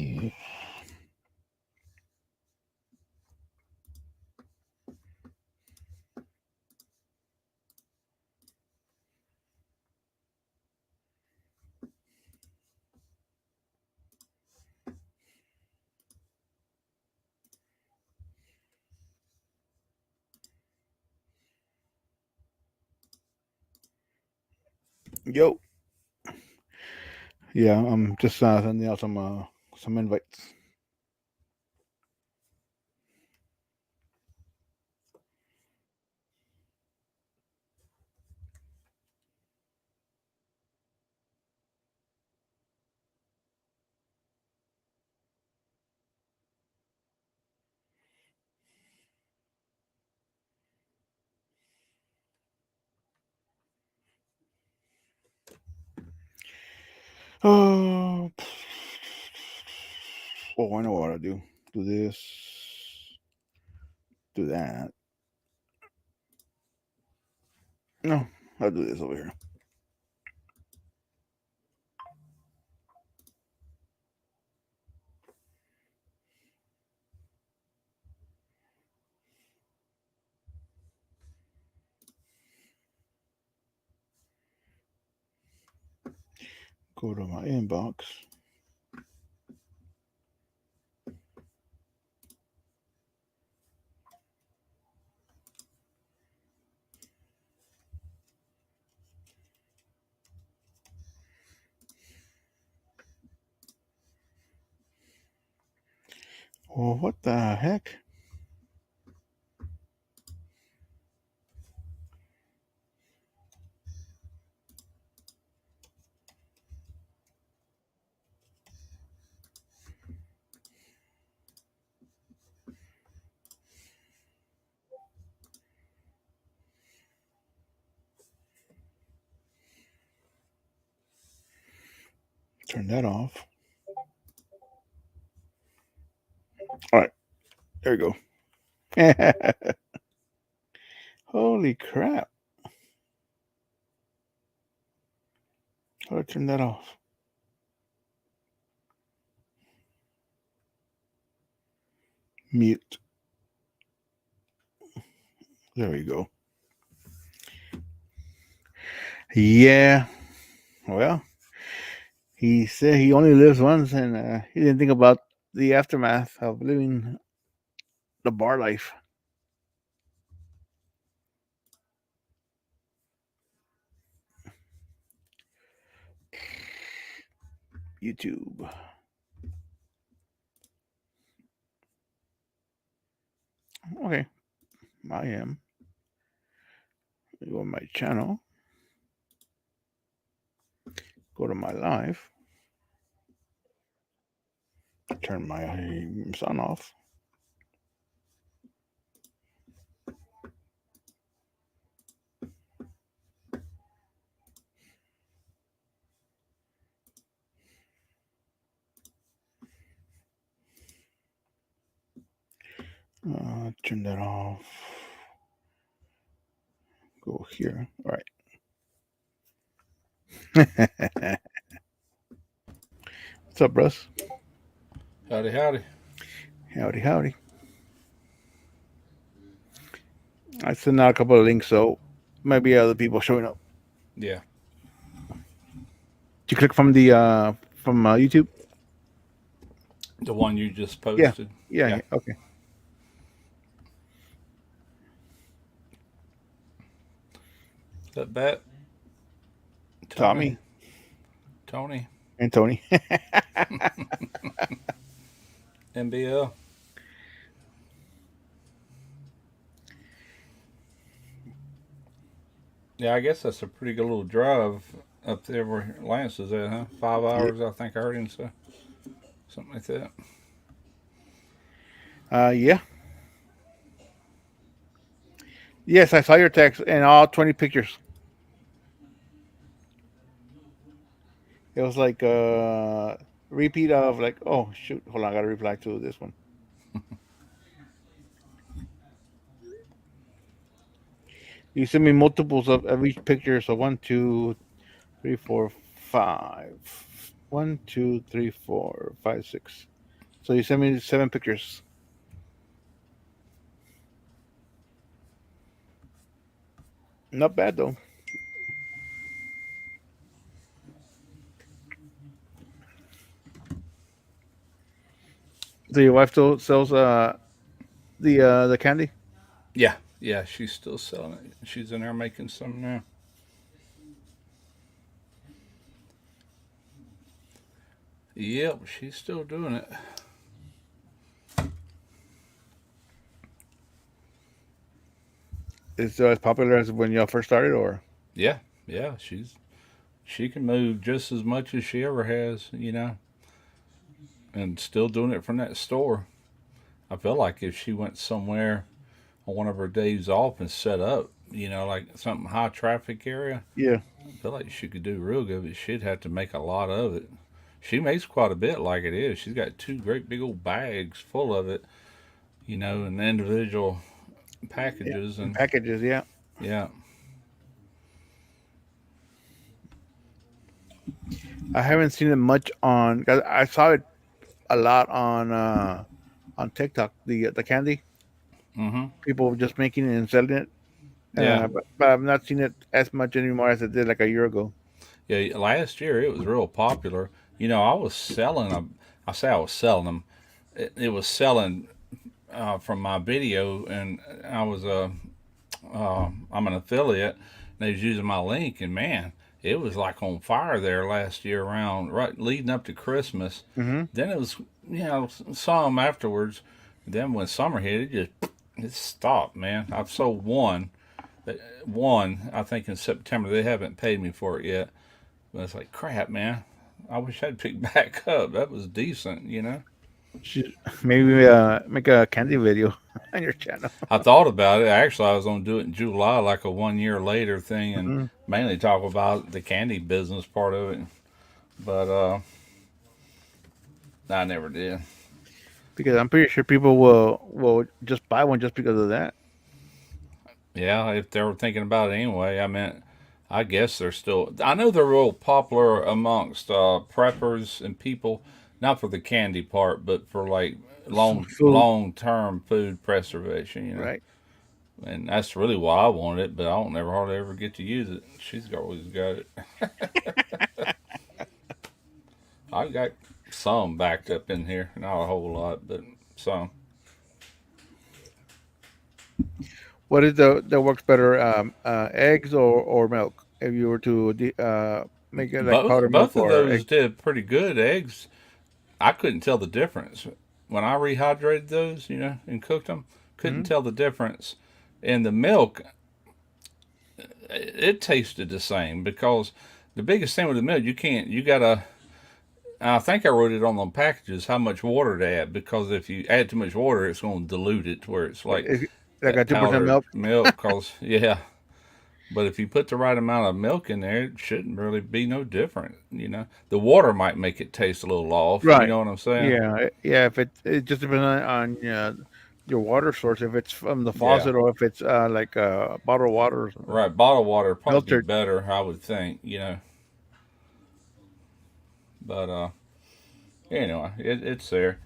Yeah. Yo. Yeah, I'm just sending out some invites. Oh, oh, I know what I do. Do this. Do that. No, I'll do this over here. Go to my inbox. Oh, what the heck? Turn that off. All right, there you go. Holy crap! How do I turn that off? Mute. There we go. Yeah. Well, he said he only lives once, and he didn't think about the aftermath of living the bar life. YouTube. Okay, I am. Go to my channel. Go to my live. Turn my sound off. Turn that off. Go here. All right. What's up, Russ? Howdy, howdy. Howdy, howdy. I sent out a couple of links, so maybe other people showing up. Yeah. Did you click from the YouTube? The one you just Yeah. posted. Yeah. Yeah. Yeah. Okay. Is that Bet? Tony? Tommy Tony? and Tony. NBL? Yeah, I guess that's a pretty good little drive up there where Lance is at, huh? 5 hours, I think I heard him say. Something like that. Yeah. Yes, I saw your text and all 20 pictures. It was like repeat of like, oh shoot, hold on, I gotta reply to this one. You sent me multiples of each picture, so 1, 2, 3, 4, 5. 1, 2, 3, 4, 5, 6. So you sent me 7 pictures. Not bad though. So your wife still sells the candy? Yeah, yeah, she's still selling it. She's in there making some now. Yep, she's still doing it. Is it as popular as when y'all first started, or? Yeah, yeah, she can move just as much as she ever has, and still doing it from that store. I feel like if she went somewhere on one of her days off and set up, like something high traffic area, Yeah, I feel like she could do real good, but she'd have to make a lot of it. She makes quite a bit like it is. She's got two great big old bags full of it, in individual yeah, packages, in and packages. Yeah, yeah. I haven't seen it much on. 'Cause I saw it a lot on TikTok. The candy Mhm. people just making it and selling it. Yeah. But I've not seen it as much anymore as it did like a year ago. Yeah, last year it was real popular. I was selling them. I say I was selling them. It was selling from my video, and I'm an affiliate. And they was using my link, and man, it was like on fire there last year around right leading up to Christmas. Hmm. Then it was some afterwards. Then when summer hit, it stopped. Man, I've sold one I think in September. They haven't paid me for it yet. But it's like crap, man. I wish I'd pick back up. That was decent. Maybe make a candy video on your channel. I thought about it. Actually, I was going to do it in July, like a 1 year later thing, and Hmm. mainly talk about the candy business part of it. But I never did. Because I'm pretty sure people will just buy one just because of that. Yeah, if they were thinking about it anyway, I guess they're still. I know they're real popular amongst preppers and people, not for the candy part, but for like Food, long term food preservation. right? And that's really why I want it, but I don't never hardly ever get to use it. She's always got it. I got some backed up in here, not a whole lot, but some. What is the works better, eggs or milk? If you were to make it like Both powder milk both of or those egg. did pretty good. Eggs, I couldn't tell the difference when I rehydrated those, and cooked them. Couldn't Hmm. tell the difference. In the milk, it tasted the same because the biggest thing with the milk, you can't. You gotta. I think I wrote it on the packages how much water to add because if you add too much water, it's going to dilute it to where it's like If, like a that 2% powdered milk. milk. Cause yeah, but if you put the right amount of milk in there, it shouldn't really be no different. The water might make it taste a little off. You Right. know what I'm saying? Yeah. Yeah. If it just depends on your water source. If it's from the Yeah, faucet or if it's like bottled water or something. right. Bottled water would probably be Filtered. better, I would think. But anyway, it's there,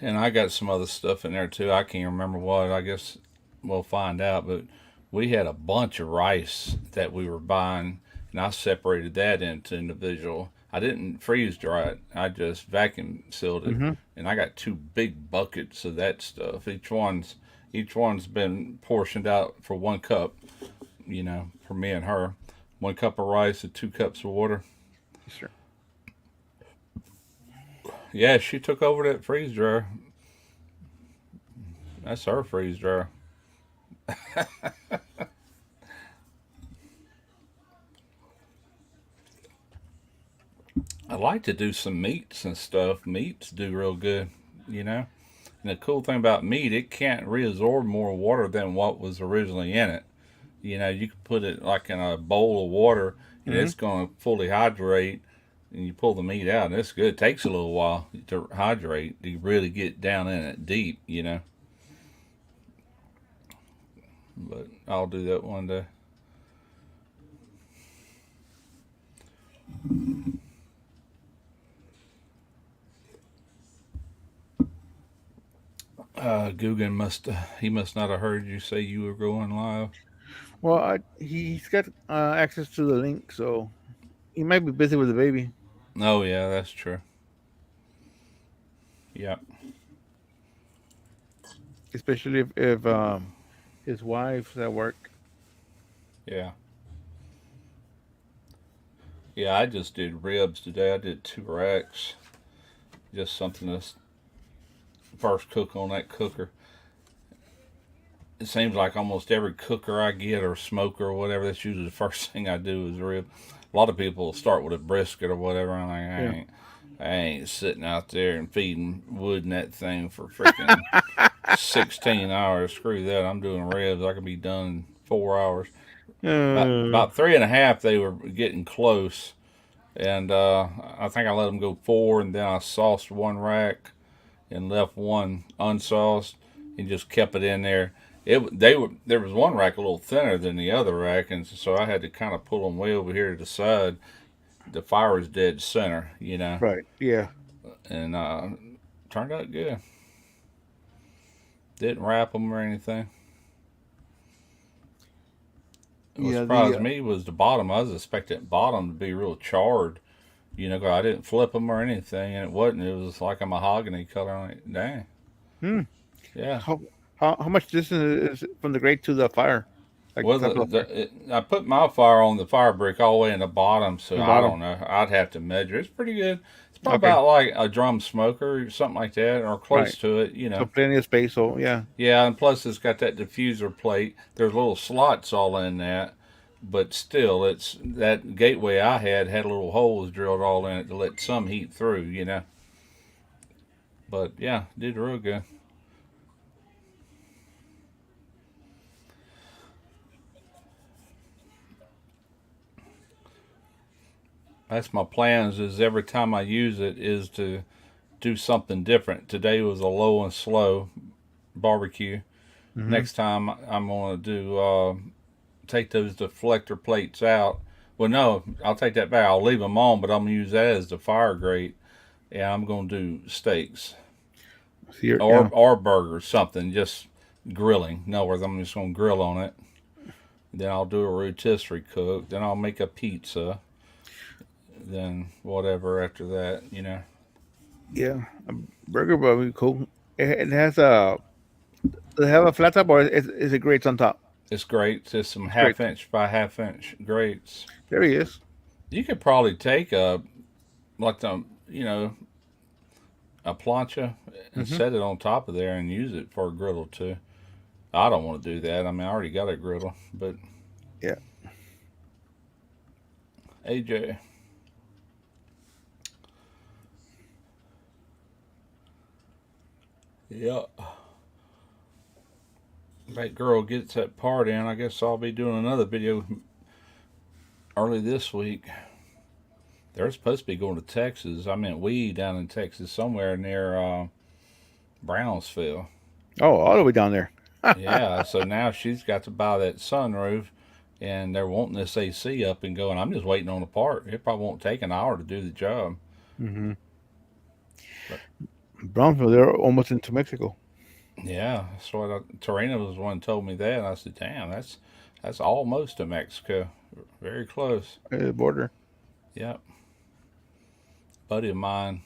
and I got some other stuff in there too. I can't remember what. I guess we'll find out. But we had a bunch of rice that we were buying, and I separated that into individual. I didn't freeze dry it. I just vacuum sealed it, Hmm. and I got two big buckets of that stuff. Each one's been portioned out for 1 cup. For me and her, 1 cup of rice and 2 cups of water. Sure. Yeah, she took over that freeze dryer. That's her freeze dryer. I like to do some meats and stuff. Meats do real good, you know. And the cool thing about meat, it can't reabsorb more water than what was originally in it. You can put it like in a bowl of water, and Hmm. it's going to fully hydrate. And you pull the meat out, and it's good. It takes a little while to hydrate to really get down in it deep. But I'll do that one day. Guggen must he must not have heard you say you were going live. Well, he's got access to the link, so he might be busy with the baby, Oh yeah, that's true. Yeah, especially if his wife's at work. yeah, yeah. I just did ribs today. I did 2 racks. Just something to first cook on that cooker. It seems like almost every cooker I get or smoker or whatever, that's usually the first thing I do is rib. A lot of people start with a brisket or whatever. I'm like, Yeah. I ain't sitting out there and feeding wood in that thing for freaking 16 hours. Screw that. I'm doing ribs. I can be done in 4 hours. Uh, About 3.5, they were getting close. And I think I let them go 4, and then I sauced 1 rack and left one unsauced and just kept it in there. There was 1 rack a little thinner than the other rack, and so I had to kind of pull them way over here to the side. The fire was dead center, right. Yeah. and turned out good. Didn't wrap them or anything. What Yeah. The surprised me was the bottom. I was expecting bottom to be real charred, 'cause I didn't flip them or anything, and it wasn't. It was like a mahogany color. I'm like, dang, hmm. yeah. How much distance is it from the grate to the fire, like Well, top of the fire? I put my fire on the fire brick all the way in the bottom, so The I bottom. don't know. I'd have to measure. It's pretty good. It's probably Okay. about like a drum smoker or something like that, or Right. close to it. So plenty of space. So yeah. Yeah, and plus it's got that diffuser plate. There's little slots all in that, but still, it's that gateway I had little holes drilled all in it to let some heat through. But yeah, did real good. That's my plans. Is every time I use it is to do something different. Today was a low and slow barbecue. Hmm. Next time I'm gonna do take those deflector plates out. Well, no, I'll take that back. I'll leave them on, but I'm gonna use that as the fire grate. And I'm gonna do steaks See, your or yeah. or burgers, something just grilling. In other words, I'm just gonna grill on it. Then I'll do a rotisserie cook. Then I'll make a pizza. Then whatever after that. Yeah. A burger would be cool. It has a. Does it have a flat top or is it grates on top? It's great. Just some It's great. half-inch by half-inch grates. There he is. You could probably take like a plancha and Hmm. set it on top of there and use it for a griddle too. I don't want to do that. I mean, I already got a griddle, but Yeah. AJ, yeah, that girl gets that part in. I guess I'll be doing another video early this week. They're supposed to be going to Texas. I meant we down in Texas, somewhere near Brownsville. Oh, all the way down there. Yeah, so now she's got to buy that sunroof, and they're wanting this AC up and going. I'm just waiting on the part. It probably won't take an hour to do the job. Hmm. But Brownsville, they're almost into Mexico. yeah, that's what Torino was the one who told me that. And I said, "Damn, that's almost to Mexico, very close." Border. Yep, buddy of mine,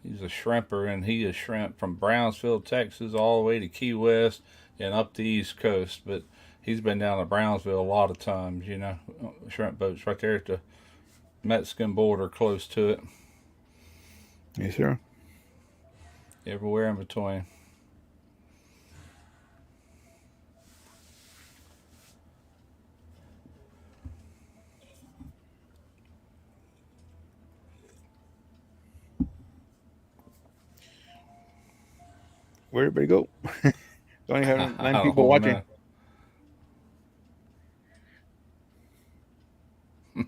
he's a shrimper, and he is shrimp from Brownsville, Texas, all the way to Key West and up the East Coast. But he's been down to Brownsville a lot of times. Shrimp boats right there at the Mexican border, close to it, Yes, sir. everywhere in between. Where everybody go? Only have I nine people don't watching. know.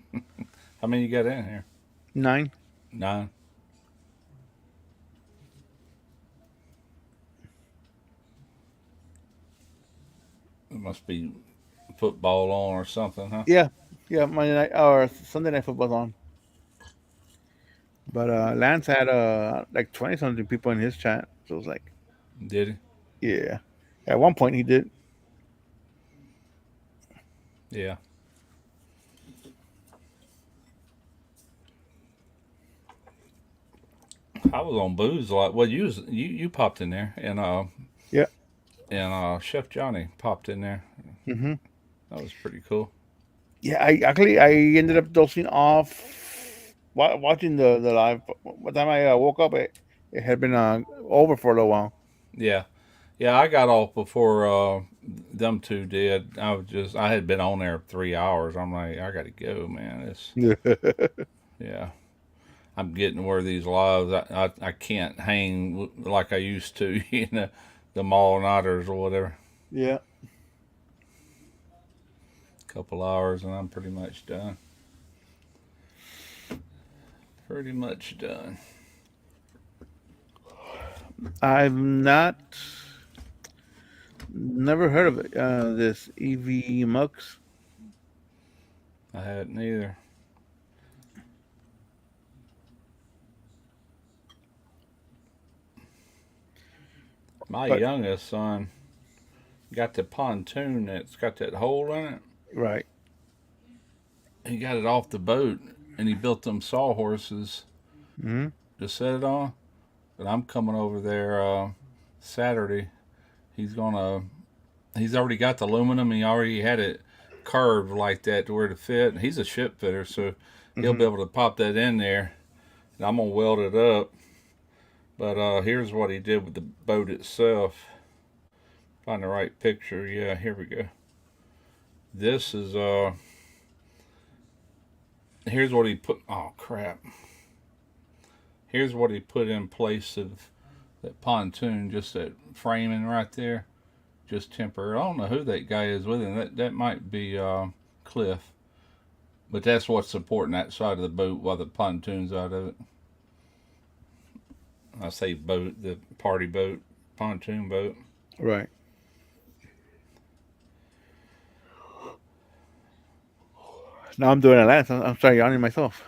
How many you got in here? 9. 9. It must be football on or something, huh? Yeah. Yeah, Monday night or Sunday night football's on. But Lance had like 20 something people in his chat. So it was like, Did he? Yeah. At one point he did. Yeah, I was on booze a lot. Well, you popped in there, Yeah. and Chef Johnny popped in there. Hmm. That was pretty cool. Yeah. I ended up dozing off watching the live. By the time I woke up, it had been over for a little while. Yeah, yeah. I got off before them two did. I had been on there 3 hours. I'm like, I got to go, man. It's yeah. I'm getting where these lives. I can't hang like I used to. The mall nighters or whatever. Yeah. Couple hours and I'm pretty much done. Pretty much done. I've never heard of it. This EV Mux. I hadn't either. My But youngest son got the pontoon that's got that hole in it. right. He got it off the boat and he built them sawhorses Hmm. to set it on. But I'm coming over there Saturday. He's gonna. He's already got the aluminum. He already had it curved like that to where to fit. He's a ship fitter, so he'll Hmm. be able to pop that in there. And I'm gonna weld it up. But here's what he did with the boat itself. Find the right picture. Yeah, here we go. This is here's what he put. Oh crap! Here's what he put in place of that pontoon. Just that framing right there. Just temporary. I don't know who that guy is with him. That might be Cliff. But that's what's supporting that side of the boat while the pontoon's out of it. I say boat, the party boat, pontoon boat. Right. Now I'm doing a lance. I'm sorry, yawning myself.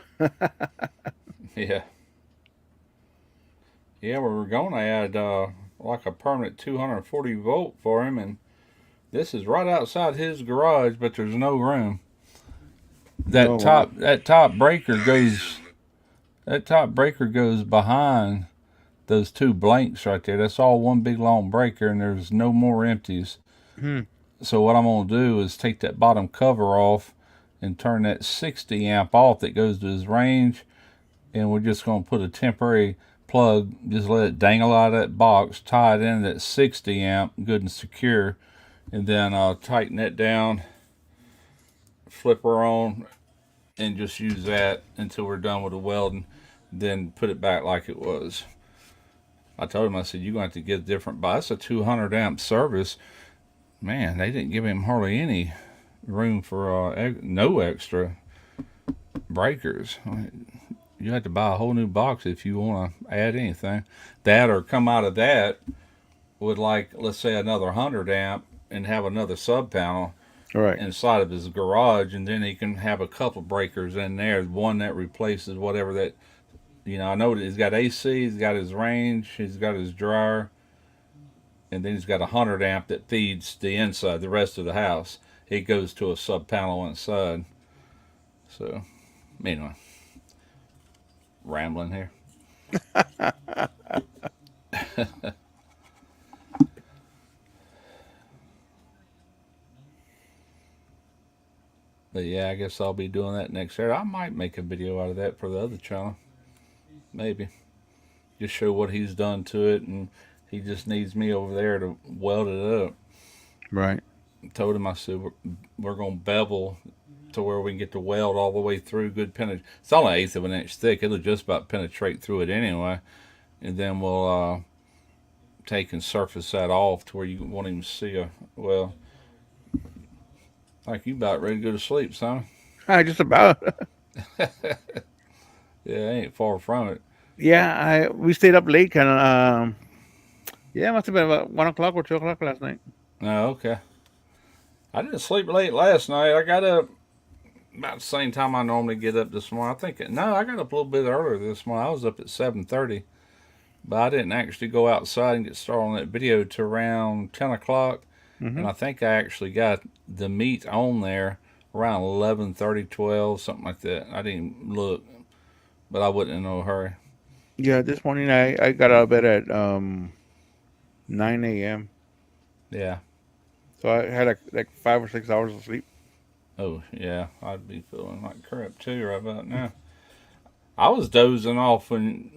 Yeah. Yeah, we were going to add like a permanent 240 volt for him, and this is right outside his garage, but there's no room. Oh wow. That top breaker goes behind those two blanks right there. That's all one big long breaker, and there's no more empties. Hmm. So what I'm gonna do is take that bottom cover off and turn that 60 amp off that goes to his range, and we're just gonna put a temporary plug, just let it dangle out of that box, tie it in that 60 amp, good and secure, and then I'll tighten it down, flip her on, and just use that until we're done with the welding. Then put it back like it was. I told him, I said, you're going to have to get a different buy. It's a 200 amp service. Man, they didn't give him hardly any room for no extra breakers. You have to buy a whole new box if you want to add anything. That or come out of that with, like, let's say another 100 amp and have another sub panel Right. inside of his garage, and then he can have a couple breakers in there, one that replaces whatever that. I know that he's got AC, he's got his range, he's got his dryer, and then he's got a 100 amp that feeds the inside, the rest of the house. It goes to a sub panel inside. So, anyway, rambling here. But yeah, I guess I'll be doing that next year. I might make a video out of that for the other channel. Maybe. Just show what he's done to it, and he just needs me over there to weld it up. Right. I told him, I said, we're going to bevel to where we can get the weld all the way through. Good penetrate. It's only 1/8 of an inch thick. It'll just about penetrate through it anyway. And then we'll take and surface that off to where you won't even see well, like you about ready to go to sleep, son. Just about. Yeah, I ain't far from it. Yeah. I we stayed up late, kind of. Yeah, it must have been about 1 o'clock or 2 o'clock last night. No, okay. I didn't sleep late last night. I got up about the same time I normally get up this morning. I think no, I got up a little bit earlier this morning. I was up at 7:30. but I didn't actually go outside and get started on that video till around 10 o'clock, and Hmm. I think I actually got the meat on there around 11:30, 12, something like that. I didn't look, but I wasn't in no hurry. Yeah, this morning I got out of bed at 9 a.m. Yeah. So I had like 5 or 6 hours of sleep. Oh yeah, I'd be feeling like crap too right about now. I was dozing off when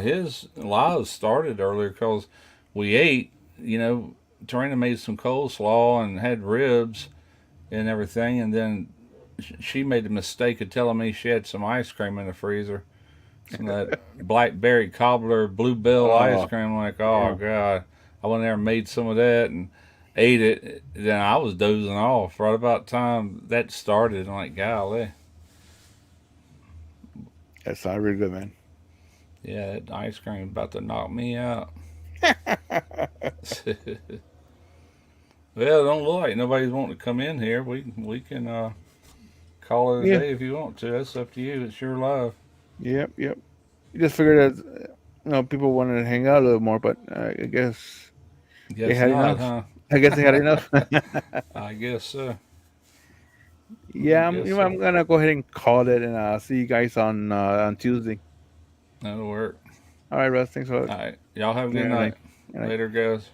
his lives started earlier because we ate. You know, Tarina made some coleslaw and had ribs and everything, and then she made the mistake of telling me she had some ice cream in the freezer, some of that blackberry cobbler bluebell ice Oh, cream. I'm like, oh yeah. god, I went there and made some of that and ate it. Then I was dozing off right about the time that started. I'm like, golly, That sounds really good, man. yeah, that ice cream about to knock me out. Well, it don't look like nobody's wanting to come in here. We can call it a Yeah. day if you want to. That's up to you. It's your life. Yep. Yep. You just figured that people wanted to hang out a little more, but I guess they Guess had not, enough. huh? I guess they had enough. I guess so. I Yeah, guess so. I'm gonna go ahead and call it, and see you guys on Tuesday. That'll work. All right, Russ. Thanks for All right. Y'all have a good joining night. today. Good night. Later, guys.